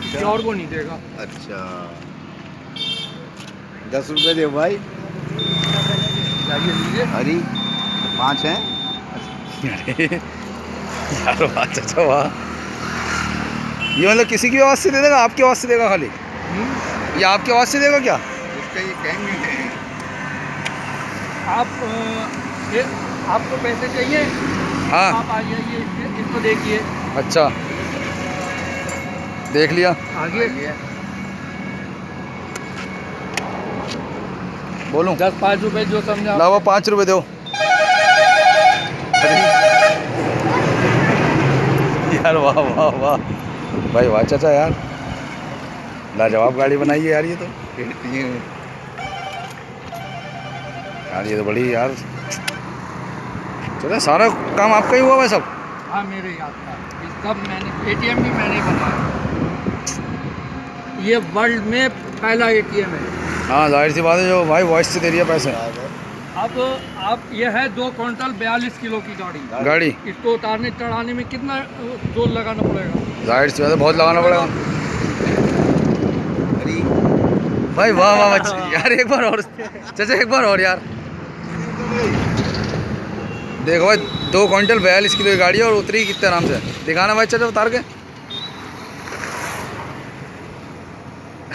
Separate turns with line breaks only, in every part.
किसी और को नहीं देगा।
अच्छा 10 रुपये दे भाई।
जाइए लीजिए।
हरी 5 हैं। अरे यार वाह चाचा वाह। ये मतलब किसी की आवाज़ से दे देगा, आपकी आवाज़ से देगा खाली? ये आपकी आवाज़ से देगा क्या?
इसका ये कहेंगे
आपको पैसे चाहिए?
हाँ
आप आ जाइए, इसको देखिए।
अच्छा देख लिया।
आगे
बोलूं
10-5 रुपए जो समझा।
लावा 5 रुपये दो। अरे यार वाह वाह वाह भाई वाह चाचा यार, लाजवाब गाड़ी बनाई है यार। ये तो यार ये तो बड़ी यार चलो, सारा काम आपका ही हुआ है सब?
हाँ मेरे याद था। सब मैंने, एटीएम भी मैंने ही बनवाया। ये वर्ल्ड में पहला एटीएम है।
हाँ जाहिर सी बात है, जो भाई वॉइस से दे रही है पैसे।
अब ये है 2 क्विंटल 42 किलो की गाड़ी। इसको उतारने चढ़ाने में कितना जोर लगाना पड़ेगा?
जाहिर सी बात है बहुत लगाना पड़ेगा भाई। वाह वाह यार एक बार और चाचा, एक बार और यार। देखो भाई 2 क्विंटल 42 किलो की गाड़ी है और उतरी कितने आराम से। दिखाना भाई चाचा उतार के।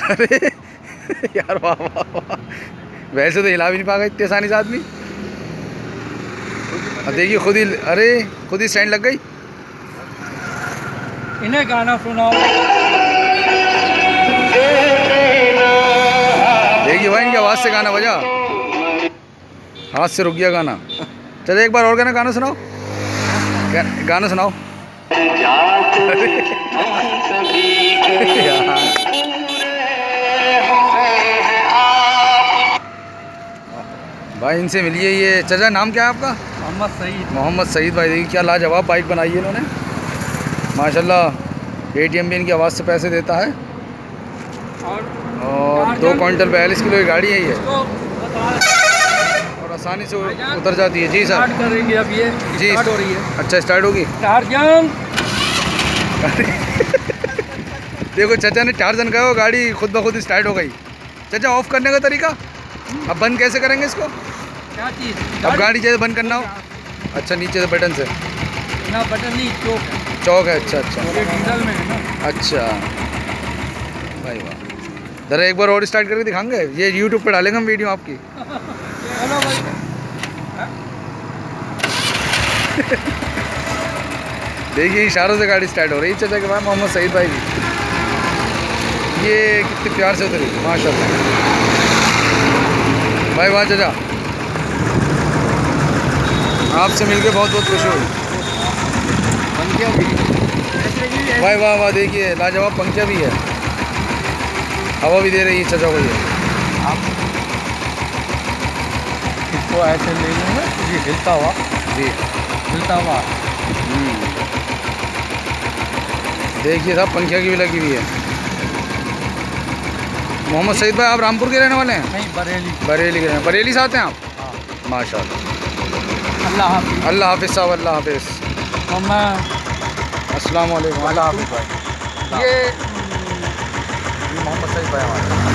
अरे यार वाह वाह वाह, वैसे तो हिला भी नहीं पाएगा इतनी आसानी से आदमी। देखिए खुद ही, अरे खुद ही स्टैंड लग गई।
इन्हें गाना सुनाओ।
देखिए भाई इनकी आवाज़ से गाना बजा, हाथ से रुक गया गाना। चलो एक बार और गाना सुनाओ, गाना सुनाओ। भाई इनसे मिलिए। ये चाचा नाम क्या है आपका?
मोहम्मद सईद।
मोहम्मद सईद भाई। देखिए क्या लाजवाब बाइक बनाई है इन्होंने माशाल्लाह। एटीएम भी इनकी आवाज़ से पैसे देता है और 2 क्विंटल 42 किलो की गाड़ी है ये और आसानी से उतर जाती है। जी सर
स्टार्ट करेंगे अब, ये
जी
स्टार्ट हो रही है।
अच्छा स्टार्ट होगी।
टारजन।
देखो चाचा ने टारजन कहा, गाड़ी खुद ब खुद स्टार्ट हो गई। चाचा ऑफ करने का तरीका, अब बंद कैसे करेंगे इसको?
क्या चीज़?
अब गाड़ी जैसे बंद करना हो? अच्छा नीचे से बटन से?
ना बटन नहीं, चौक है।
चौक है, अच्छा अच्छा
ये डीजल में है ना।
अच्छा भाई वाह। ज़रा एक बार और स्टार्ट करके दिखाएंगे, ये यूट्यूब पे डालेंगे हम वीडियो आपकी।
हेलो भाई।
देखिए इशारों से गाड़ी स्टार्ट हो रही है चाचा के भाई मोहम्मद सईद भाई की। ये कितने प्यार से उतरी माशाल्लाह भाई। वाह चाचा, आपसे मिलके बहुत बहुत खुशी हुई।
पंखिया भी
भाई वाह वाह, देखिए लाजवाब पंखिया भी है, हवा भी दे रही है चाचा को। ये
आप इसको ऐसे ले लेंगे, ये हिलता हुआ।
जी
हिलता हुआ।
देखिए साहब पंखिया की भी लगी हुई है। मोहम्मद सईद भाई आप रामपुर के रहने वाले हैं?
नहीं, बरेली।
बरेली के रहने, बरेली से आते हैं आप?
हाँ।
माशाल्लाह।
अल्लाह हाफिज़।
अल्लाह हाफिज़ साहब, अल्लाह हाफिज़।
तो मैं
अस्सलाम वालेकुम।
अल्लाह हाफिज़ भाई।
ये मोहम्मद सईद भाई हमारे।